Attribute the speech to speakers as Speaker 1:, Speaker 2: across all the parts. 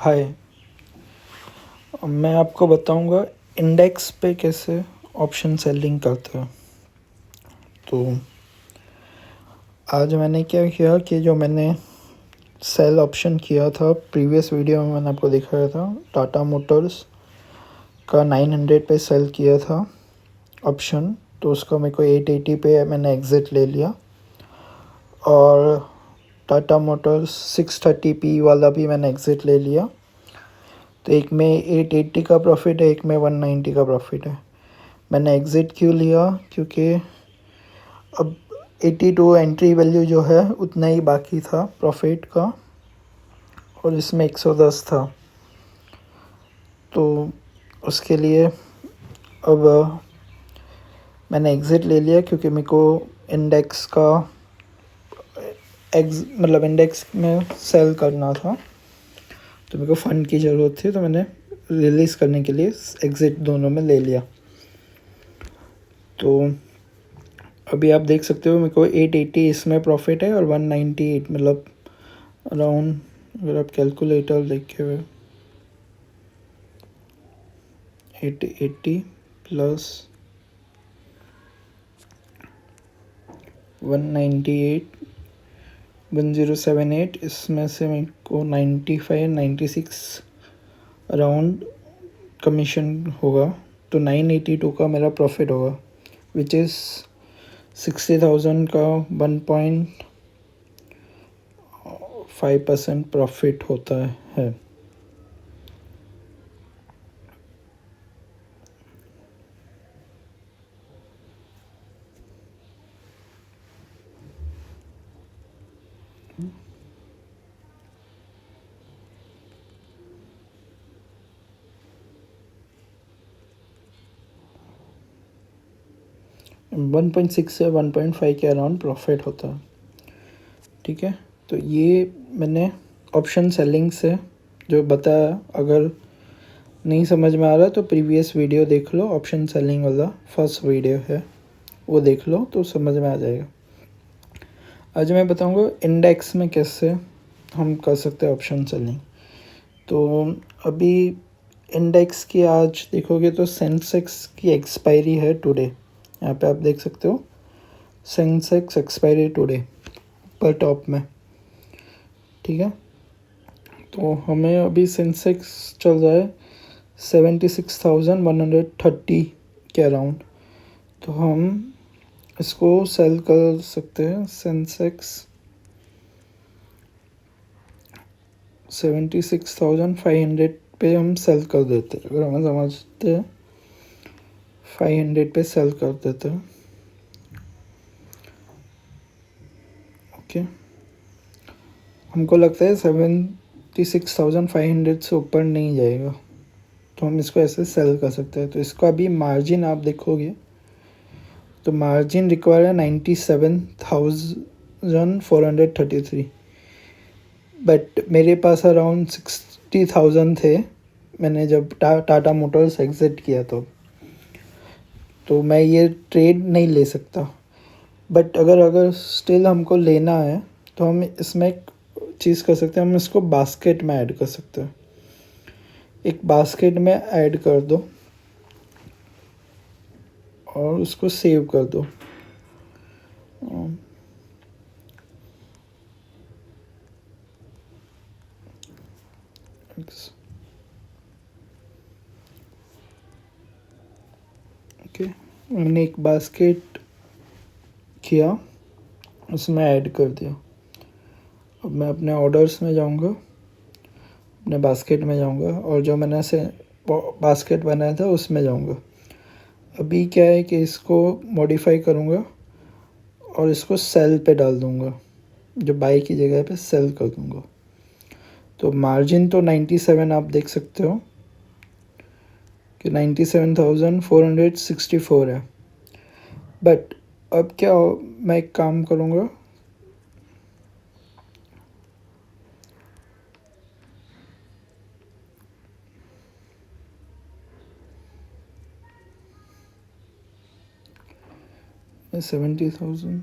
Speaker 1: हाय। मैं आपको बताऊंगा इंडेक्स पे कैसे ऑप्शन सेलिंग करते हैं। तो आज मैंने क्या किया कि जो मैंने सेल ऑप्शन किया था प्रीवियस वीडियो में मैंने आपको दिखाया था, टाटा मोटर्स का 900 पे सेल किया था ऑप्शन। तो उसका मेरे को 880 पे मैंने एग्ज़िट ले लिया। और टाटा मोटर्स 630 पी वाला भी मैंने एग्ज़िट ले लिया। तो एक में 880 का प्रॉफिट है, एक में 190 का प्रॉफिट है। मैंने एग्ज़िट क्यों लिया? क्योंकि अब 82 एंट्री वैल्यू जो है उतना ही बाकी था प्रॉफिट का, और इसमें 110 था। तो उसके लिए अब मैंने एग्ज़िट ले लिया, क्योंकि मेरे को इंडेक्स का इंडेक्स में सेल करना था। तो मेरे को फ़ंड की ज़रूरत थी, तो मैंने रिलीज़ करने के लिए एग्ज़िट दोनों में ले लिया। तो अभी आप देख सकते हो मेरे को 880 इसमें प्रॉफिट है और 198 मतलब अराउंड, अगर आप कैलकुलेटर देखे हुए 880 प्लस 198 1078, इसमें से मेरे को 95 96 अराउंड कमीशन होगा। तो 982 का मेरा प्रॉफिट होगा, विच इज़ 60,000 का 1.5% प्रॉफिट होता है। वन 1.6 से 1.5 के अराउंड प्रॉफिट होता है। ठीक है, तो ये मैंने ऑप्शन सेलिंग से जो बताया। अगर नहीं समझ में आ रहा तो प्रीवियस वीडियो देख लो, ऑप्शन सेलिंग वाला फर्स्ट वीडियो है, वो देख लो तो समझ में आ जाएगा। आज मैं बताऊंगा इंडेक्स में कैसे हम कर सकते हैं ऑप्शन सेलिंग। तो अभी इंडेक्स की आज देखोगे तो सेंसेक्स की एक्सपायरी है टुडे। यहाँ पे आप देख सकते हो सेंसेक्स एक्सपायरी टुडे पर टॉप में। ठीक है, तो हमें अभी सेंसेक्स चल रहा है 76,130 के अराउंड। तो हम इसको सेल कर सकते हैं। सेंसेक्स 76,500 पे हम सेल कर देते हैं। अगर हमें समझते हैं 500 पे सेल कर देते हैं। ओके, हमको लगता है 76,500 से ऊपर नहीं जाएगा, तो हम इसको ऐसे सेल कर सकते हैं। तो इसका अभी मार्जिन आप देखोगे तो मार्जिन रिक्वायर है 97,433, बट मेरे पास अराउंड 60,000 थे मैंने जब टाटा मोटर्स एग्ज़िट किया। तो मैं ये ट्रेड नहीं ले सकता। बट अगर स्टिल हमको लेना है तो हम इसमें एक चीज़ कर सकते हैं, हम इसको बास्केट में ऐड कर सकते हैं। एक बास्केट में ऐड कर दो और उसको सेव कर दो। ओके, मैंने एक बास्केट किया, उसमें ऐड कर दिया। अब मैं अपने ऑर्डर्स में जाऊंगा, अपने बास्केट में जाऊंगा, और जो मैंने से बास्केट बनाया था उसमें जाऊंगा। अभी क्या है कि इसको मॉडिफाई करूंगा और इसको सेल पे डाल दूंगा, जो बाई की जगह पे सेल कर दूंगा। तो मार्जिन तो 97 आप देख सकते हो कि 97,464 है। बट अब क्या मैं एक काम करूँगा, मैं 70,000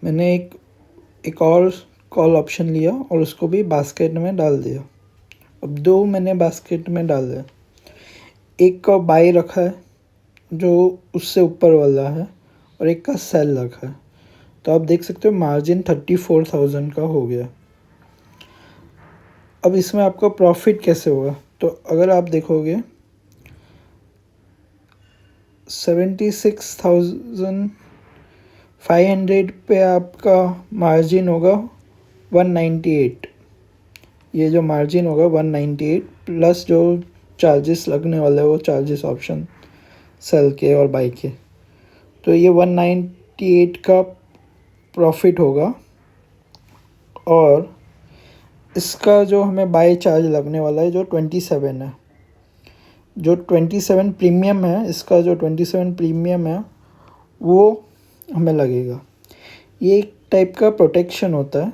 Speaker 1: मैंने एक और कॉल ऑप्शन लिया और उसको भी बास्केट में डाल दिया। अब 2 मैंने बास्केट में डाल दिया, एक का बाय रखा है जो उससे ऊपर वाला है और एक का सेल रखा है। तो आप देख सकते हो मार्जिन 34,000 का हो गया। अब इसमें आपका प्रॉफिट कैसे होगा, तो अगर आप देखोगे 76,500 पे आपका मार्जिन होगा 198। ये जो मार्जिन होगा 198 प्लस जो चार्जेस लगने वाले हैं वो चार्जेस ऑप्शन सेल के और बाई के, तो ये 198 का प्रॉफिट होगा। और इसका जो हमें बाय चार्ज लगने वाला है जो 27 है, जो 27 प्रीमियम है, इसका जो 27 प्रीमियम है वो हमें लगेगा। ये एक टाइप का प्रोटेक्शन होता है।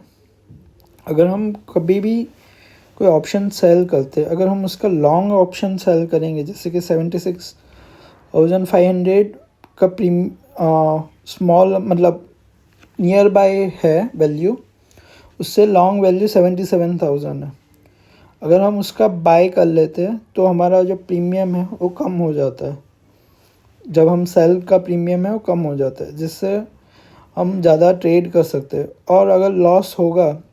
Speaker 1: अगर हम कभी भी कोई ऑप्शन सेल करते हैं, अगर हम उसका लॉन्ग ऑप्शन सेल करेंगे, जैसे कि 76,500 का स्मॉल मतलब नियर बाय है वैल्यू, उससे लॉन्ग वैल्यू 77,000 है। अगर हम उसका बाय कर लेते हैं तो हमारा जो प्रीमियम है वो कम हो जाता है। जब हम सेल का प्रीमियम है वो कम हो जाता है, जिससे हम ज़्यादा ट्रेड कर सकते हैं। और अगर लॉस होगा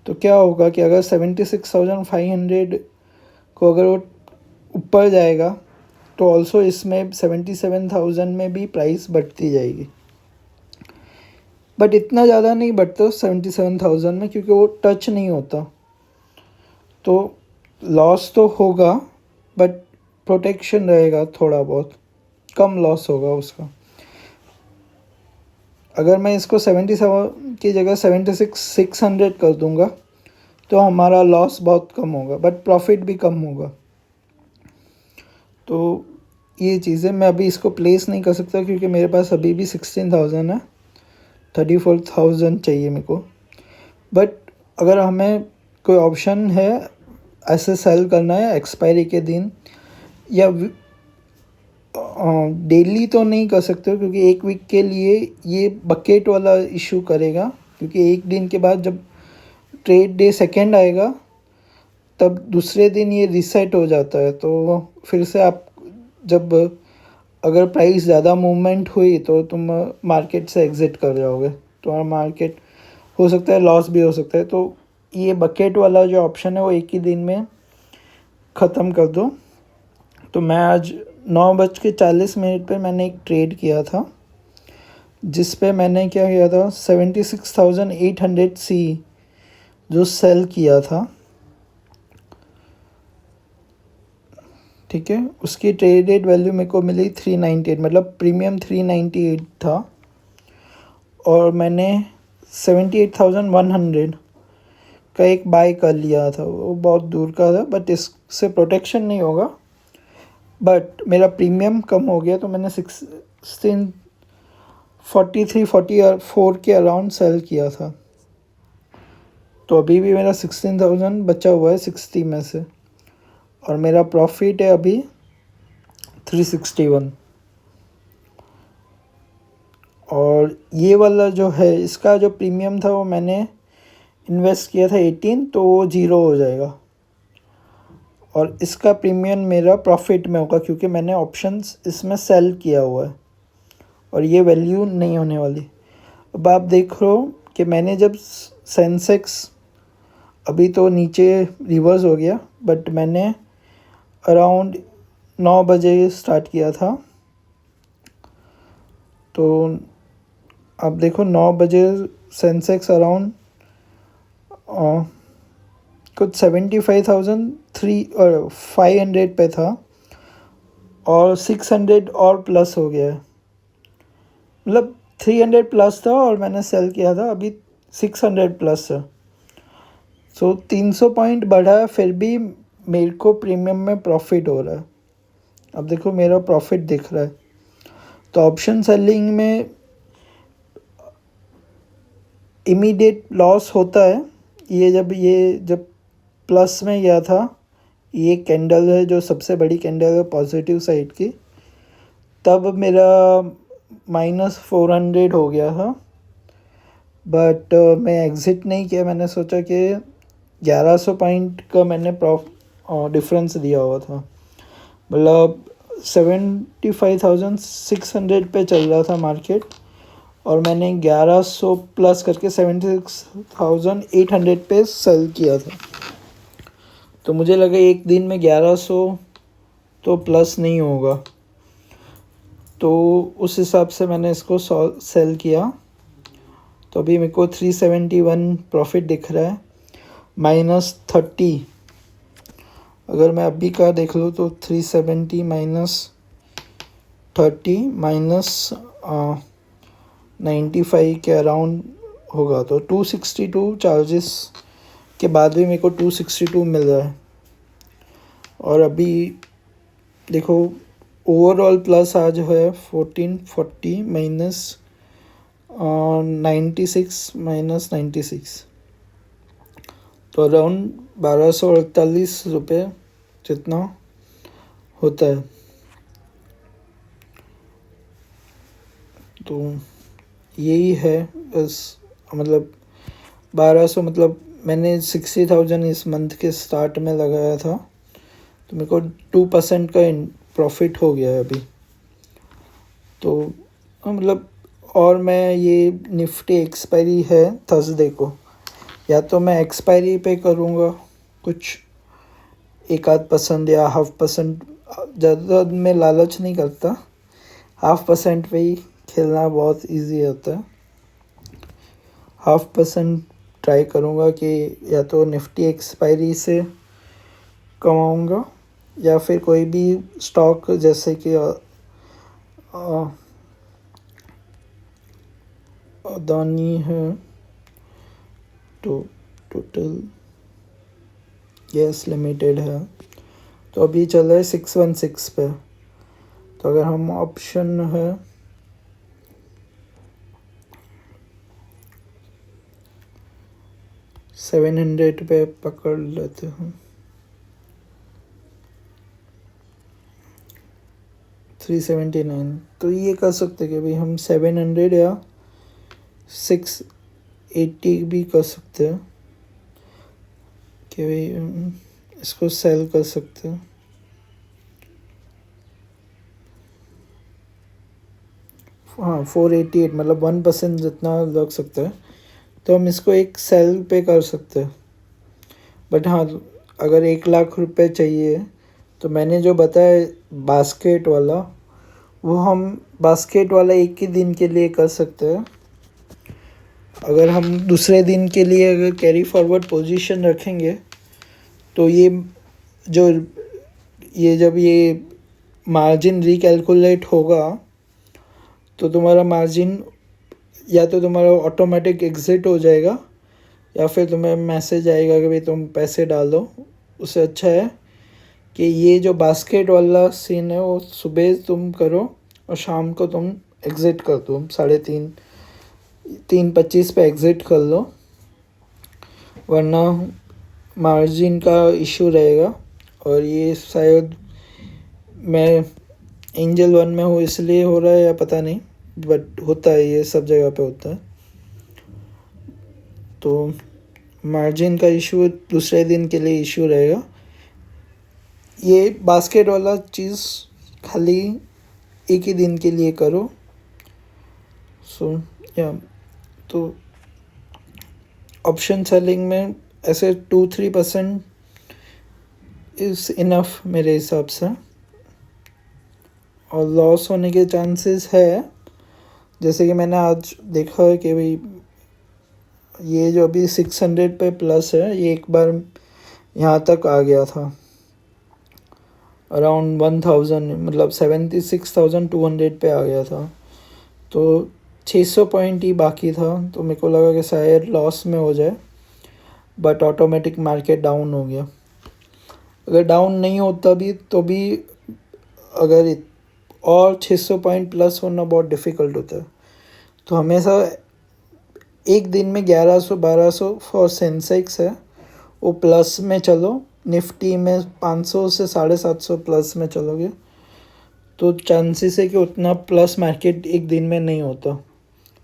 Speaker 1: तो क्या होगा कि अगर 76,500 को अगर वो ऊपर जाएगा तो ऑल्सो इसमें 77,000 में भी प्राइस बढ़ती जाएगी, बट इतना ज़्यादा नहीं बढ़ता 77,000 में, क्योंकि वो टच नहीं होता। तो लॉस तो होगा बट प्रोटेक्शन रहेगा, थोड़ा बहुत कम लॉस होगा उसका। अगर मैं इसको 77 की जगह 76,600 कर दूंगा तो हमारा लॉस बहुत कम होगा बट प्रॉफिट भी कम होगा। तो ये चीज़ें मैं अभी इसको प्लेस नहीं कर सकता क्योंकि मेरे पास अभी भी 16,000 है, 34,000 चाहिए मेरे को। बट अगर हमें कोई ऑप्शन है ऐसे सेल करना है एक्सपायरी के दिन या डेली तो नहीं कर सकते हो, क्योंकि एक वीक के लिए ये बकेट वाला इशू करेगा, क्योंकि एक दिन के बाद जब ट्रेड डे सेकेंड आएगा तब दूसरे दिन ये रीसेट हो जाता है। तो फिर से आप जब अगर प्राइस ज़्यादा मूवमेंट हुई तो तुम मार्केट से एग्ज़िट कर जाओगे, तुम्हारा मार्केट हो सकता है लॉस भी हो सकता है। तो ये बकेट वाला जो ऑप्शन है वो एक ही दिन में ख़त्म कर दो। तो मैं आज 9:40 पे मैंने एक ट्रेड किया था, जिस पे मैंने क्या किया था 76,800 सी जो सेल किया था, ठीक है। उसकी ट्रेडेड वैल्यू मेरे को मिली 398, मतलब प्रीमियम 398 था। और मैंने 78,100 का एक बाय कर लिया था, वो बहुत दूर का था बट इससे प्रोटेक्शन नहीं होगा, बट मेरा प्रीमियम कम हो गया तो मैंने 1643-44 के अराउंड सेल किया था। तो अभी भी मेरा 16,000 बचा हुआ है 60 में से, और मेरा प्रॉफिट है अभी 361। और ये वाला जो है इसका जो प्रीमियम था वो मैंने इन्वेस्ट किया था 18, तो वो 0 हो जाएगा और इसका प्रीमियम मेरा प्रॉफिट में होगा क्योंकि मैंने ऑप्शंस इसमें सेल किया हुआ है और ये वैल्यू नहीं होने वाली। अब आप देख रहे हो कि मैंने जब सेंसेक्स अभी तो नीचे रिवर्स हो गया, बट मैंने अराउंड 9 बजे स्टार्ट किया था। तो आप देखो 9 बजे सेंसेक्स अराउंड कुछ 75,500 पे था और 600 और प्लस हो गया है, मतलब 300 प्लस था और मैंने सेल किया था, अभी 600 प्लस है। सो 300 पॉइंट बढ़ा है, फिर भी मेरे को प्रीमियम में प्रॉफिट हो रहा है। अब देखो मेरा प्रॉफिट दिख रहा है। तो ऑप्शन सेलिंग में इमीडिएट लॉस होता है। ये जब प्लस में गया था, ये कैंडल है जो सबसे बड़ी कैंडल है पॉजिटिव साइड की, तब मेरा -400 हो गया था। बट मैं एग्ज़िट नहीं किया। मैंने सोचा कि 1100 पॉइंट का मैंने डिफरेंस दिया हुआ था, मतलब 75,600 पे चल रहा था मार्केट, और मैंने 1100 प्लस करके 76,800 पे सेल किया था। तो मुझे लगा एक दिन में 1100 तो प्लस नहीं होगा, तो उस हिसाब से मैंने इसको सेल किया। तो अभी मेरे को 371 प्रॉफिट दिख रहा है, -30। अगर मैं अभी का देख लूँ तो 370 -30 -95 के अराउंड होगा, तो 262 चार्जेस के बाद भी मेरे को 262 मिल रहा है। और अभी देखो ओवरऑल प्लस आज है 1440 -96 -96, तो अराउंड 1248 जितना होता है। तो यही है बस, मतलब 1200, मतलब मैंने 60,000 इस मंथ के स्टार्ट में लगाया था, तो मेरे को 2% का प्रॉफिट हो गया है अभी। तो मतलब, और मैं ये निफ्टी एक्सपायरी है थर्सडे को, या तो मैं एक्सपायरी पे करूँगा कुछ 1-8% या 0.5%। ज़्यादा मैं लालच नहीं करता, 0.5% पे ही खेलना बहुत इजी होता है। 0.5% ट्राई करूँगा कि या तो निफ्टी एक्सपायरी से कमाऊँगा, या फिर कोई भी स्टॉक जैसे कि अदानी है, तो टोटल गैस लिमिटेड है, तो अभी चल रहा है 616 पे। तो अगर हम ऑप्शन है 700 पे पकड़ लेते हैं, 379, तो ये कर सकते कि भाई हम 700 या 680 भी कर सकते हैं कि भाई इसको सेल कर सकते हैं। हाँ 488, मतलब 1% जितना लग सकता है, तो हम इसको एक सेल पे कर सकते हैं। बट हाँ, अगर 1 लाख रुपए चाहिए तो मैंने जो बताया बास्केट वाला, वो हम बास्केट वाला एक ही दिन के लिए कर सकते हैं। अगर हम दूसरे दिन के लिए अगर कैरी फॉरवर्ड पोजीशन रखेंगे, तो जो जब ये मार्जिन रिकैलकुलेट होगा, तो तुम्हारा मार्जिन या तो तुम्हारा ऑटोमेटिक एग्ज़िट हो जाएगा, या फिर तुम्हें मैसेज आएगा कि भाई तुम पैसे डाल दो। उससे अच्छा है कि ये जो बास्केट वाला सीन है वो सुबह तुम करो और शाम को तुम एग्ज़िट कर दो, 3:25 पे एग्ज़िट कर लो, वरना मार्जिन का इशू रहेगा। और ये शायद मैं एंजल वन में हूँ इसलिए हो रहा है या पता नहीं, बट होता है, ये सब जगह पे होता है। तो मार्जिन का इशू दूसरे दिन के लिए इशू रहेगा। ये बास्केट वाला चीज़ खाली एक ही दिन के लिए करो। सो या तो ऑप्शन सेलिंग में ऐसे 2-3% इज़ इनफ मेरे हिसाब से, और लॉस होने के चांसेस है। जैसे कि मैंने आज देखा है कि भाई ये जो अभी 600 पे प्लस है, ये एक बार यहाँ तक आ गया था, अराउंड 1000, मतलब 76,200 पे आ गया था। तो 600 पॉइंट ही बाकी था, तो मेरे को लगा कि शायद लॉस में हो जाए, बट ऑटोमेटिक मार्केट डाउन हो गया। अगर डाउन नहीं होता भी तो भी अगर और 600 पॉइंट प्लस होना बहुत डिफ़िकल्ट होता है। तो हमेशा एक दिन में 1100-1200 फॉर सेंसेक्स है, वो प्लस में चलो। निफ्टी में 500 से 750 प्लस में चलोगे तो चांसेस है कि उतना प्लस मार्केट एक दिन में नहीं होता।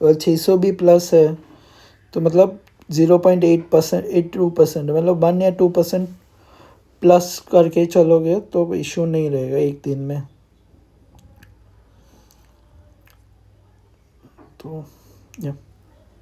Speaker 1: अगर 600 भी प्लस है तो मतलब 0.8%, 82%, मतलब 1 या 2% प्लस करके चलोगे तो इशू नहीं रहेगा एक दिन में। तो या